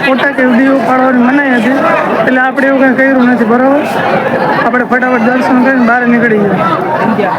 ફોટા કે વિડીયો પાડવાની મનાઈ હતી, એટલે આપણે એવું કંઈ કર્યું નથી. બરાબર, આપણે ફટાફટ દર્શન કરીને બહાર નીકળી ગયા.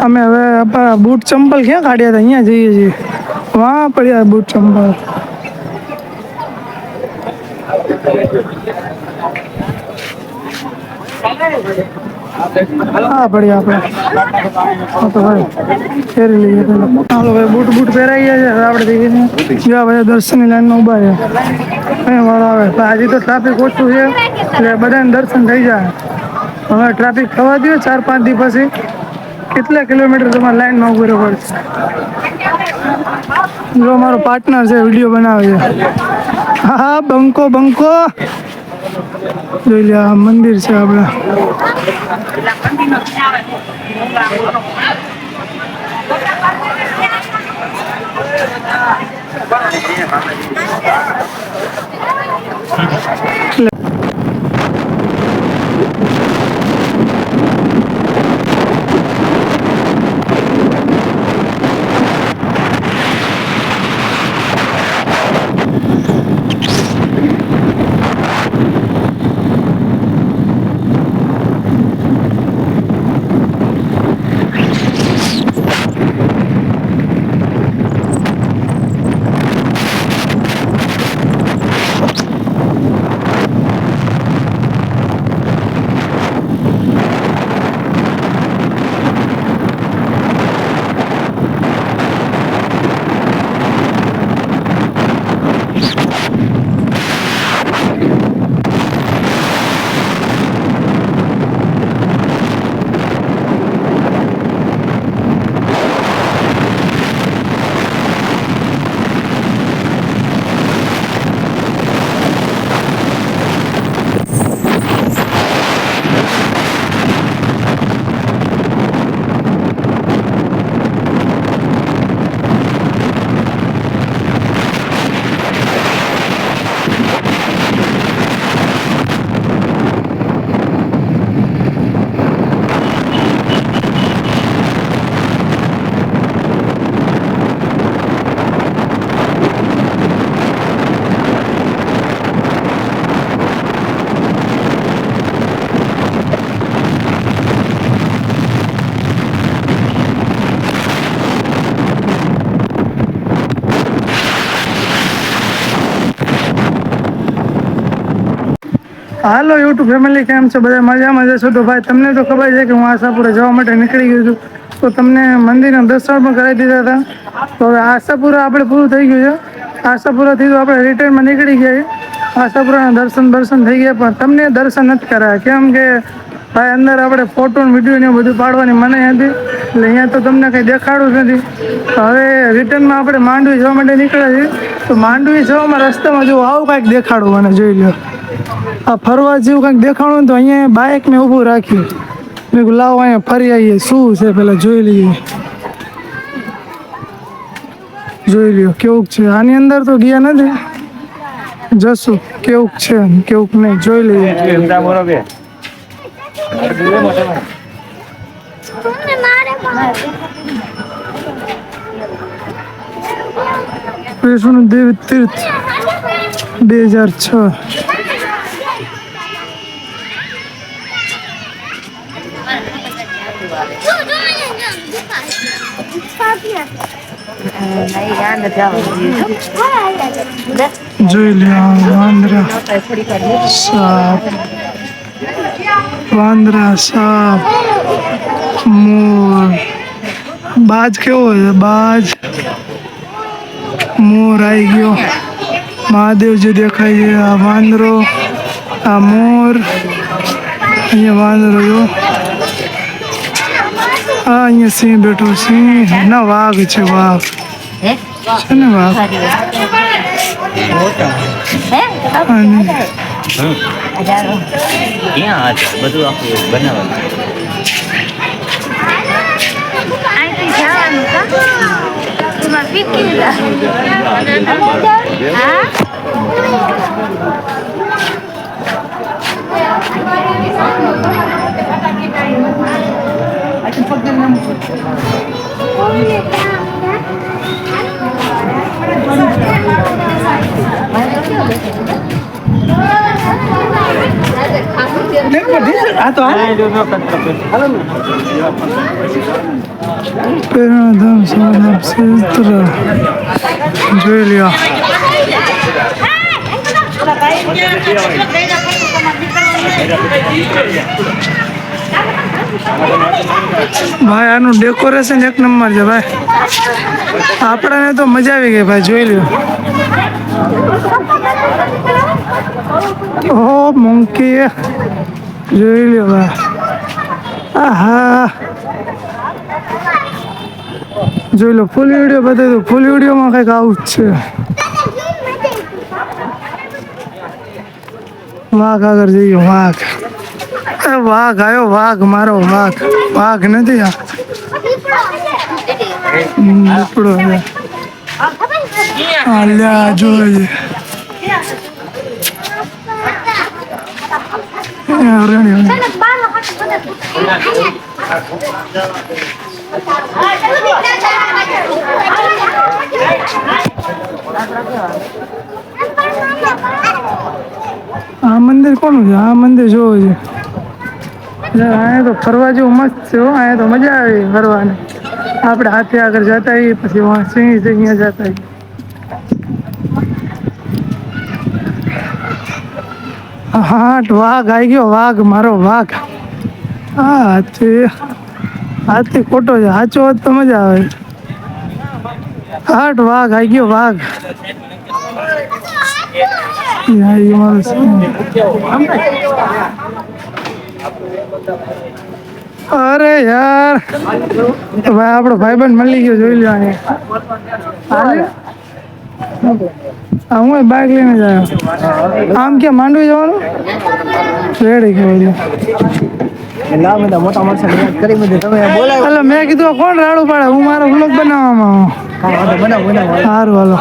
અમે હવે બૂટ ચંપલ ક્યાં કાઢ્યા હતા? અહીંયા જઈએ છીએ. વાહ પડ્યા બૂટ ચંપલ. હા પડી આપણે તો ભાઈ પહેરી લઈએ. હાલો ભાઈ, બૂટ પહેરાઈ ગયા છે. હવે આપણે જઈએ ભાઈ દર્શનની લાઈનમાં ઊભા છે. અહીંયા વાળો આવે. આજે તો ટ્રાફિક ઓછું છે એટલે બધાને દર્શન થઈ જાય. હવે ટ્રાફિક થવા દો 4-5 દી પછી. કેટલા કિલોમીટર તમારે લાઈનમાં ઊભું રહેવું પડશે. જો મારો પાર્ટનર છે, વિડીયો બનાવે છે. હા બંકો જોઈ લે. આ મંદિર છે આપણા. હાલો યુટ્યુબ ફેમિલી, કેમ છો બધા? મજામાં જશો તો ભાઈ તમને તો ખબર છે કે હું આશાપુરા જવા માટે નીકળી ગયો છું. તો તમને મંદિરના દર્શન પણ કરાવી દીધા હતા. તો હવે આશાપુરા આપણે પૂરું થઈ ગયું છે. આશાપુરાથી તો આપણે રિટર્નમાં નીકળી ગયા. આશાપુરાના દર્શન થઈ ગયા, પણ તમને દર્શન નથી કરાયા. કેમ કે ભાઈ અંદર આપણે ફોટો વિડીયો ને બધું પાડવાની મનાઈ હતી, એટલે અહીંયા તો તમને કંઈ દેખાડું જ નથી. હવે રિટર્નમાં આપણે માંડવી જવા માટે નીકળ્યા છીએ. તો માંડવી જવામાં રસ્તામાં જો આવું કાંઈક દેખાડું મને જોઈ લો. આ ફરવા જેવું કંઈક દેખાણું તો અહીંયા બાઇક મેં ઊભું રાખ્યું. મેં કહ્યું લાવો અહીંયા ફરી આવીએ. શું છે પહેલાં જોઈ લઈએ. જોઈ લ્યો કેવું છે. આની અંદર તો ગયા નથી, જશું કેવું છે કેવું નહીં જોઈ લઈએ. વૈષ્ણોદેવી તીર્થ 2006. જોઈ લે વાંદરા સાપ મોર. બાજ કેવો છે? બાજ મોર આવી ગયો. મહાદેવજી દેખાય છે. આ વાંદરો, આ મોર, અહીંયા વાંદરો જો. આ અહીંયા સિંહ બેઠો. સિંહ ના વાઘ છે. વાઘ છે ને વાઘ. પેરાધામ સોનાર ક્ષેત્ર જોઈ લ્યો. ભાઈ આનું ડેકોરેશન એક નંબર છે ભાઈ. આપણાને તો મજા આવી ગઈ ભાઈ, જોઈ લ્યો. ઓ મંકી જોઈ લ્યો ભાઈ. આહા જોઈ લો, ફૂલ વિડીયો બતાવી દો. ફૂલ વિડીયોમાં કંઈક આવું જ છે. વાઘ આગળ જઈએ. વાઘ, વાઘ આવ્યો. વાઘ મારો વાઘ. વાઘ નથી આ દીપડો છે. અલ્યા જોઈએ આ મંદિર કોનું છે? આ મંદિર જોવું છે. અહીંયા તો ફરવા જેવું મસ્ત છે. અહીંયા તો મજા આવી ફરવાની. આપણે હાથે આગળ જતા આવીએ, પછી સિંહ છે અહીંયા જતા આવીએ. હાટ વાઘ આવી ગયો. વાઘ મારો વાઘ. હા હાથી ખોટો છે, સાચો હોત તો મજા આવે. હાટ વાઘ આવી ગયો. વાઘ અરે યાર ભાઈ, આપણો ભાઈબંધ મળી ગયો. જોઈ લો હું બાઇક લઈને જાય. આમ ક્યાં માંડવી જવાનું? રેડી કહેવાય. એટલે મેં કીધું કોણ રાડું પાડે? હું મારો વ્લોગ બનાવવામાં. સારું હાલો.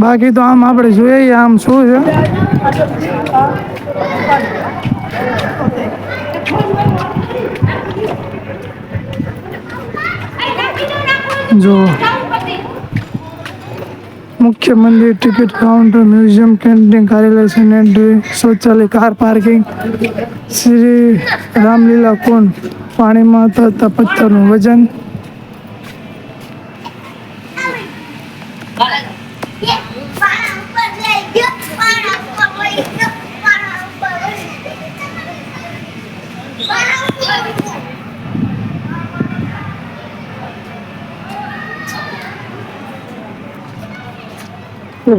બાકી તો આમ આપણે જોઈએ આમ શું છે. જો મુખ્ય મંદિર, ટિકિટ કાઉન્ટર, મ્યુઝિયમ, કેન્ટીન, કાર્યાલય, સેનેટરી, શૌચાલય, કાર પાર્કિંગ, શ્રી રામલીલા કુંડ, પાણીમાં તરતા પથ્થરનું વજન,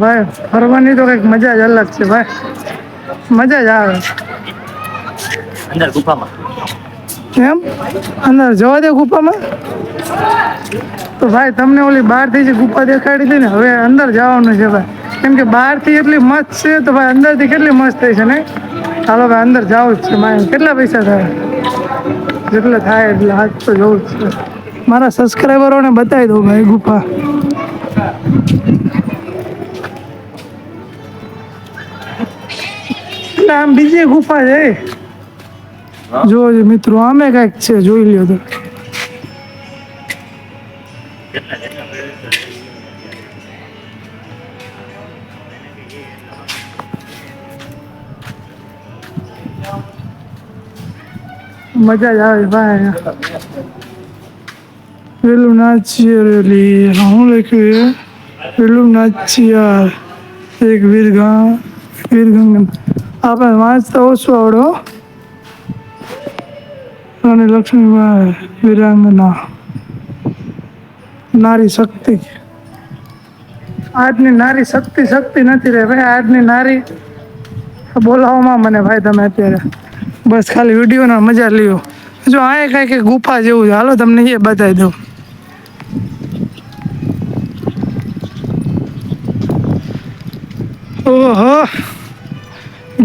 ભાઈ ફરવાની તો કઈક મજા જ અલગ છે ભાઈ. મજા જ આવે. અંદર ગુફામાં કેમ અંદર જવા દે ગુફામાં? તો ભાઈ તમને ઓલી બહારથી જે ગુફા દેખાડી હતી ને, હવે અંદર જવાનું છે ભાઈ. કેમ કે બહારથી એટલી મસ્ત છે, તો ભાઈ અંદરથી કેટલી મસ્ત થઈ છે ને. ચાલો ભાઈ અંદર જવું જ છે. મારે કેટલા પૈસા થાય? જેટલા થાય એટલે હાથ તો જવું જ છે. મારા સબસ્ક્રાઈબરોને બતાવી દઉં ભાઈ ગુફા. આમ બીજી ગુફા છે જોજો મિત્રો. આમે કઈક છે, જોઈ લ્યો તો. મજા જ આવે ભાઈ. પેલું નાચીએ રેલી હું લખ્યું પેલું નાચિયાર એક વીરગંગ. આપણે વાંચતા ઓછું આવડો. રાણી લક્ષ્મીબાઈ વીરાંગના, નારી શક્તિ. આજની નારી શક્તિ નથી રે ભાઈ. આજની નારી બોલાવવામાં મને ભાઈ તમે અત્યારે બસ ખાલી વિડીયોના મજા લ્યો. જો આ કઈ ગુફા જેવું છે, હાલો તમને એ બતાવી દઉં. ઓહો,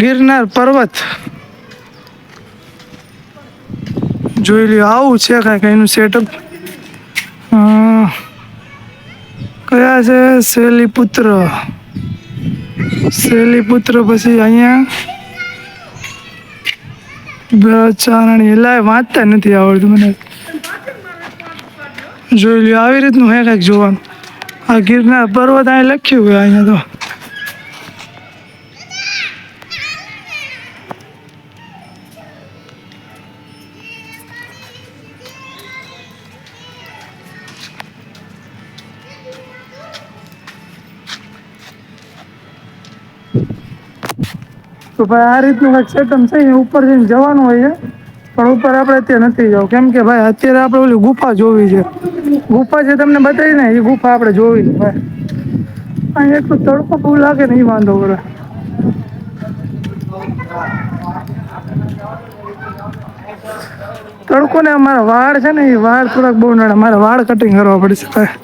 ગિરનાર પર્વત જોઈ લ્યો. આવું છે કાંઈક એનું સેટઅપ. કયા છે? શૈલીપુત્ર. પછી અહીંયા ચારણી. એટલે વાંચતા નથી આવડતું મને. જોઈ લ્યો આવી રીતનું હે કંઈક જોવાનું. આ ગિરનાર પર્વત અહીં લખ્યું હોય અહીંયા તો ભાઈ આ રીતનું કંઈક સેટઅપ છે. અહીંયા ઉપર જઈને જવાનું હોય છે, પણ ઉપર આપણે અત્યારે નથી જવું, કેમ કે ભાઈ અત્યારે આપણે ઓલી ગુફા જોવી છે. ગુફા છે તમને બતાવી ને, એ ગુફા આપણે જોવી છે ભાઈ. અહીંયા એટલું તડકો બહુ લાગે ને, એ વાંધો પડે. તડકો ને અમારા વાળ છે ને, એ વાળ થોડાક બહુ નડે, મારે વાળ કટિંગ કરવા પડશે ભાઈ.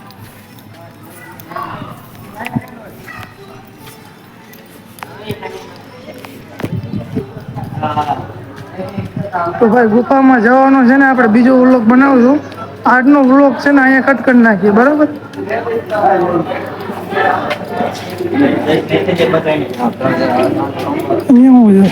તો ભાઈ ગુફામાં જવાનો છે ને, આપણે બીજો વ્લોગ બનાવશું. આજનો વ્લોગ છે ને અહીંયા કટ કરી નાખીએ, બરાબર? અહીંયા હું છે